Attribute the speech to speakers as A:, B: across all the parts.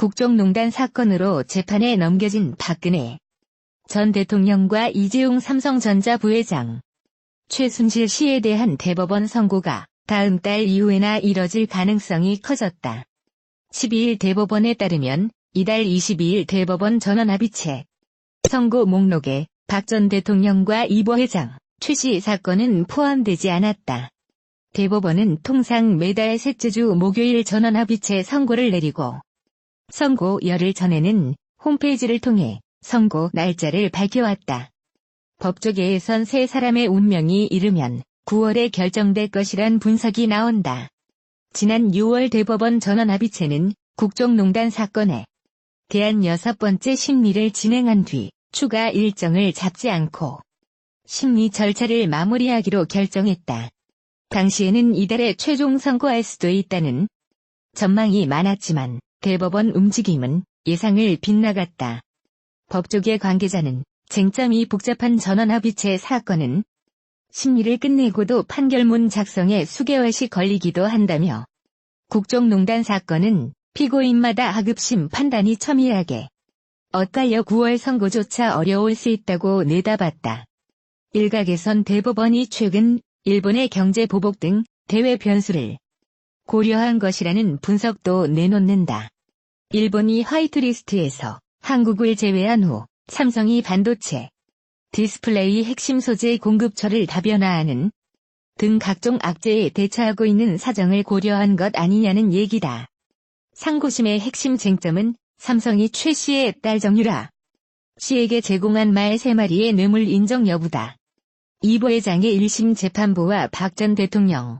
A: 국정농단 사건으로 재판에 넘겨진 박근혜 전 대통령과 이재용 삼성전자 부회장, 최순실 씨에 대한 대법원 선고가 다음 달 이후에나 이뤄질 가능성이 커졌다. 12일 대법원에 따르면 이달 22일 대법원 전원합의체 선고 목록에 박 전 대통령과 이 부회장, 최 씨 사건은 포함되지 않았다. 대법원은 통상 매달 셋째 주 목요일 전원합의체 선고를 내리고 선고 열흘 전에는 홈페이지를 통해 선고 날짜를 밝혀왔다. 법조계에선 세 사람의 운명이 이르면 9월에 결정될 것이란 분석이 나온다. 지난 6월 대법원 전원합의체는 국정농단 사건에 대한 6번째 심리를 진행한 뒤 추가 일정을 잡지 않고 심리 절차를 마무리하기로 결정했다. 당시에는 이달에 최종 선고할 수도 있다는 전망이 많았지만 대법원 움직임은 예상을 빗나갔다. 법조계 관계자는 쟁점이 복잡한 전원합의체 사건은 심리를 끝내고도 판결문 작성에 수개월씩 걸리기도 한다며 국정농단 사건은 피고인마다 하급심 판단이 첨예하게 엇갈려 9월 선고조차 어려울 수 있다고 내다봤다. 일각에선 대법원이 최근 일본의 경제 보복 등 대외 변수를 고려한 것이라는 분석도 내놓는다. 일본이 화이트리스트에서 한국을 제외한 후 삼성이 반도체, 디스플레이 핵심 소재 공급처를 다변화하는 등 각종 악재에 대처하고 있는 사정을 고려한 것 아니냐는 얘기다. 상고심의 핵심 쟁점은 삼성이 최 씨의 딸 정유라 씨에게 제공한 말 3마리의 뇌물 인정 여부다. 이 부회장의 1심 재판부와 박 전 대통령,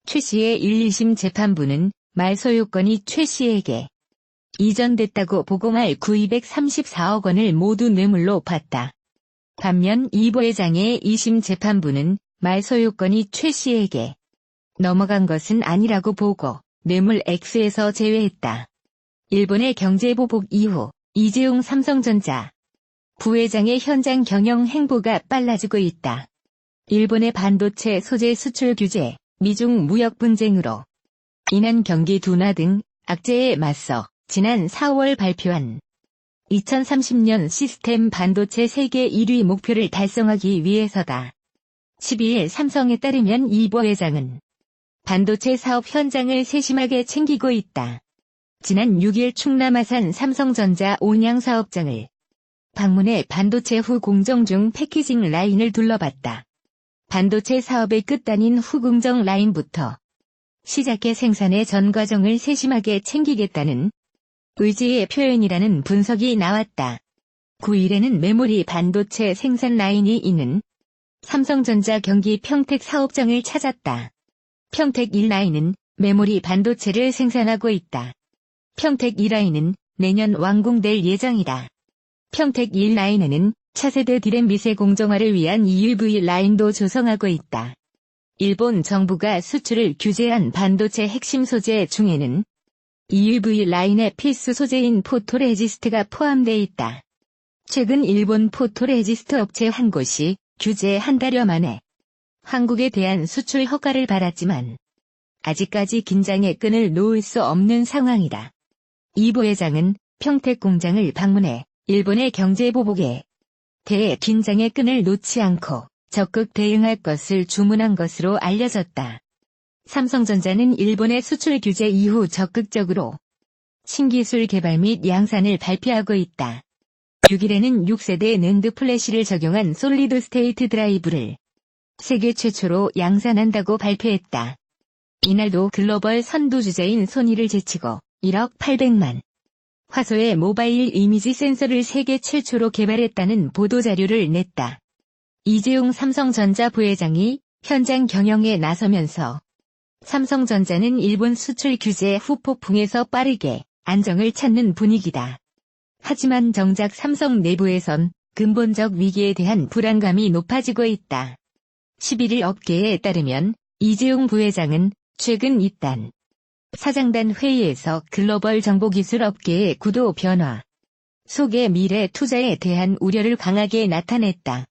A: 최 씨의 1, 2심 재판부는 말 소유권이 최 씨에게 이전됐다고 보고 말 934억 원을 모두 뇌물로 봤다. 반면 이 부회장의 2심 재판부는 말 소유권이 최 씨에게 넘어간 것은 아니라고 보고 뇌물 액수에서 제외했다. 일본의 경제보복 이후 이재용 삼성전자 부회장의 현장 경영 행보가 빨라지고 있다. 일본의 반도체 소재 수출 규제, 미중 무역 분쟁으로 인한 경기 둔화 등 악재에 맞서 지난 4월 발표한 2030년 시스템 반도체 세계 1위 목표를 달성하기 위해서다. 12일 삼성에 따르면 이 부회장은 반도체 사업 현장을 세심하게 챙기고 있다. 지난 6일 충남 아산 삼성전자 온양 사업장을 방문해 반도체 후 공정 중 패키징 라인을 둘러봤다. 반도체 사업의 끝단인 후 공정 라인부터 시작해 생산의 전 과정을 세심하게 챙기겠다는 의지의 표현이라는 분석이 나왔다. 9일에는 메모리 반도체 생산 라인이 있는 삼성전자 경기 평택 사업장을 찾았다. 평택 1라인은 메모리 반도체를 생산하고 있다. 평택 2라인은 내년 완공될 예정이다. 평택 1라인에는 차세대 디램 미세 공정화를 위한 EUV 라인도 조성하고 있다. 일본 정부가 수출을 규제한 반도체 핵심 소재 중에는 EUV 라인의 필수 소재인 포토레지스트가 포함돼 있다. 최근 일본 포토레지스트 업체 한 곳이 규제 한 달여 만에 한국에 대한 수출 허가를 받았지만 아직까지 긴장의 끈을 놓을 수 없는 상황이다. 이 부회장은 평택 공장을 방문해 일본의 경제 보복에 대해 긴장의 끈을 놓지 않고 적극 대응할 것을 주문한 것으로 알려졌다. 삼성전자는 일본의 수출 규제 이후 적극적으로 신기술 개발 및 양산을 발표하고 있다. 6일에는 6세대 낸드 플래시를 적용한 솔리드 스테이트 드라이브를 세계 최초로 양산한다고 발표했다. 이날도 글로벌 선두주자인 소니를 제치고 1억 800만 화소의 모바일 이미지 센서를 세계 최초로 개발했다는 보도자료를 냈다. 이재용 삼성전자 부회장이 현장 경영에 나서면서 삼성전자는 일본 수출 규제 후폭풍에서 빠르게 안정을 찾는 분위기다. 하지만 정작 삼성 내부에선 근본적 위기에 대한 불안감이 높아지고 있다. 11일 업계에 따르면 이재용 부회장은 최근 이딴 사장단 회의에서 글로벌 정보기술 업계의 구도 변화 속의 미래 투자에 대한 우려를 강하게 나타냈다.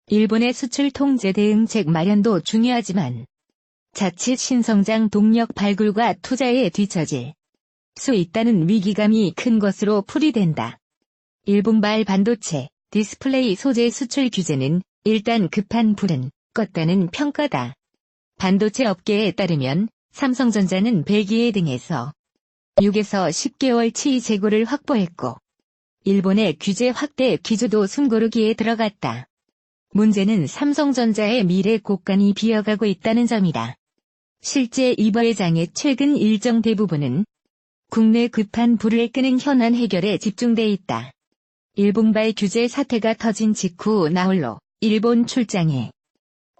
A: 일본의 수출 통제 대응책 마련도 중요하지만 자칫 신성장 동력 발굴과 투자에 뒤처질 수 있다는 위기감이 큰 것으로 풀이된다. 일본발 반도체, 디스플레이 소재 수출 규제는 일단 급한 불은 껐다는 평가다. 반도체 업계에 따르면 삼성전자는 벨기에 등에서 6에서 10개월치 재고를 확보했고 일본의 규제 확대 기조도 숨고르기에 들어갔다. 문제는 삼성전자의 미래 곡간이 비어가고 있다는 점이다. 실제 이 부회장의 최근 일정 대부분은 국내 급한 불을 끄는 현안 해결에 집중돼 있다. 일본발 규제 사태가 터진 직후 나홀로 일본 출장에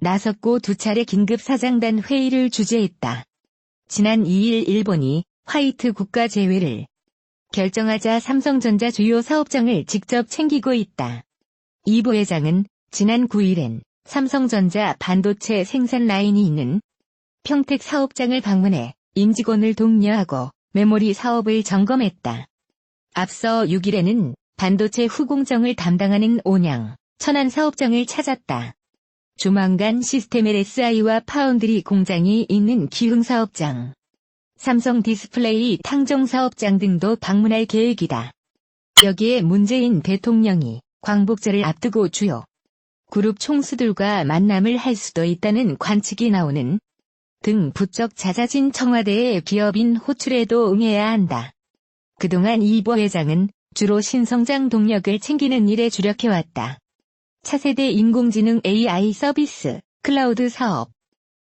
A: 나섰고 2차례 긴급사장단 회의를 주재했다. 지난 2일 일본이 화이트 국가 제외를 결정하자 삼성전자 주요 사업장을 직접 챙기고 있다. 이 부회장은 지난 9일엔 삼성전자 반도체 생산 라인이 있는 평택 사업장을 방문해 임직원을 독려하고 메모리 사업을 점검했다. 앞서 6일에는 반도체 후공정을 담당하는 온양, 천안 사업장을 찾았다. 조만간 시스템 LSI와 파운드리 공장이 있는 기흥 사업장, 삼성 디스플레이 탕정 사업장 등도 방문할 계획이다. 여기에 문재인 대통령이 광복절을 앞두고 주요 그룹 총수들과 만남을 할 수도 있다는 관측이 나오는 등 부쩍 잦아진 청와대의 기업인 호출에도 응해야 한다. 그동안 이 부회장은 주로 신성장 동력을 챙기는 일에 주력해왔다. 차세대 인공지능 AI 서비스, 클라우드 사업,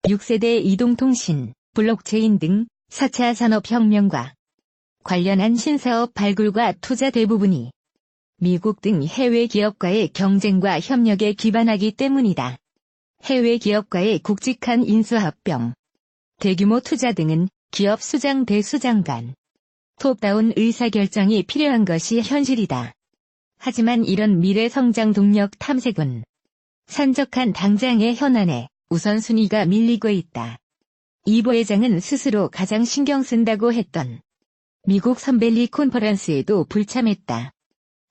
A: 6세대 이동통신, 블록체인 등 4차 산업혁명과 관련한 신사업 발굴과 투자 대부분이 미국 등 해외 기업과의 경쟁과 협력에 기반하기 때문이다. 해외 기업과의 굵직한 인수합병, 대규모 투자 등은 기업 수장 대수장 간 톱다운 의사결정이 필요한 것이 현실이다. 하지만 이런 미래 성장 동력 탐색은 산적한 당장의 현안에 우선순위가 밀리고 있다. 이 부회장은 스스로 가장 신경 쓴다고 했던 미국 선밸리 컨퍼런스에도 불참했다.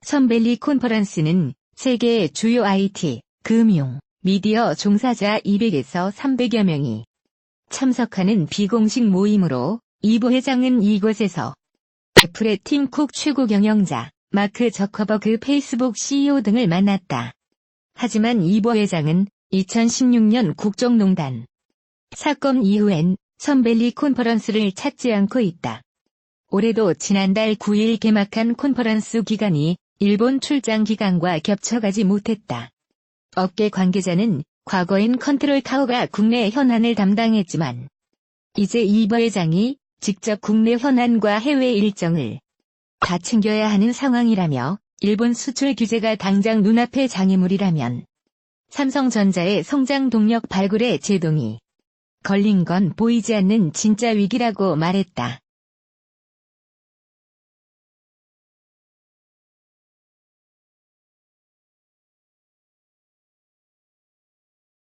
A: 선밸리 컨퍼런스는 세계의 주요 IT, 금융, 미디어 종사자 200에서 300여 명이 참석하는 비공식 모임으로 이 부회장은 이곳에서 애플의 팀 쿡 최고 경영자, 마크 저커버그 페이스북 CEO 등을 만났다. 하지만 이 부회장은 2016년 국정농단 사건 이후엔 선밸리 컨퍼런스를 찾지 않고 있다. 올해도 지난달 9일 개막한 컨퍼런스 기간이 일본 출장 기간과 겹쳐가지 못했다. 업계 관계자는 과거엔 컨트롤 타워가 국내 현안을 담당했지만 이제 이 부회장이 직접 국내 현안과 해외 일정을 다 챙겨야 하는 상황이라며 일본 수출 규제가 당장 눈앞의 장애물이라면 삼성전자의 성장 동력 발굴에 제동이 걸린 건 보이지 않는 진짜 위기라고 말했다.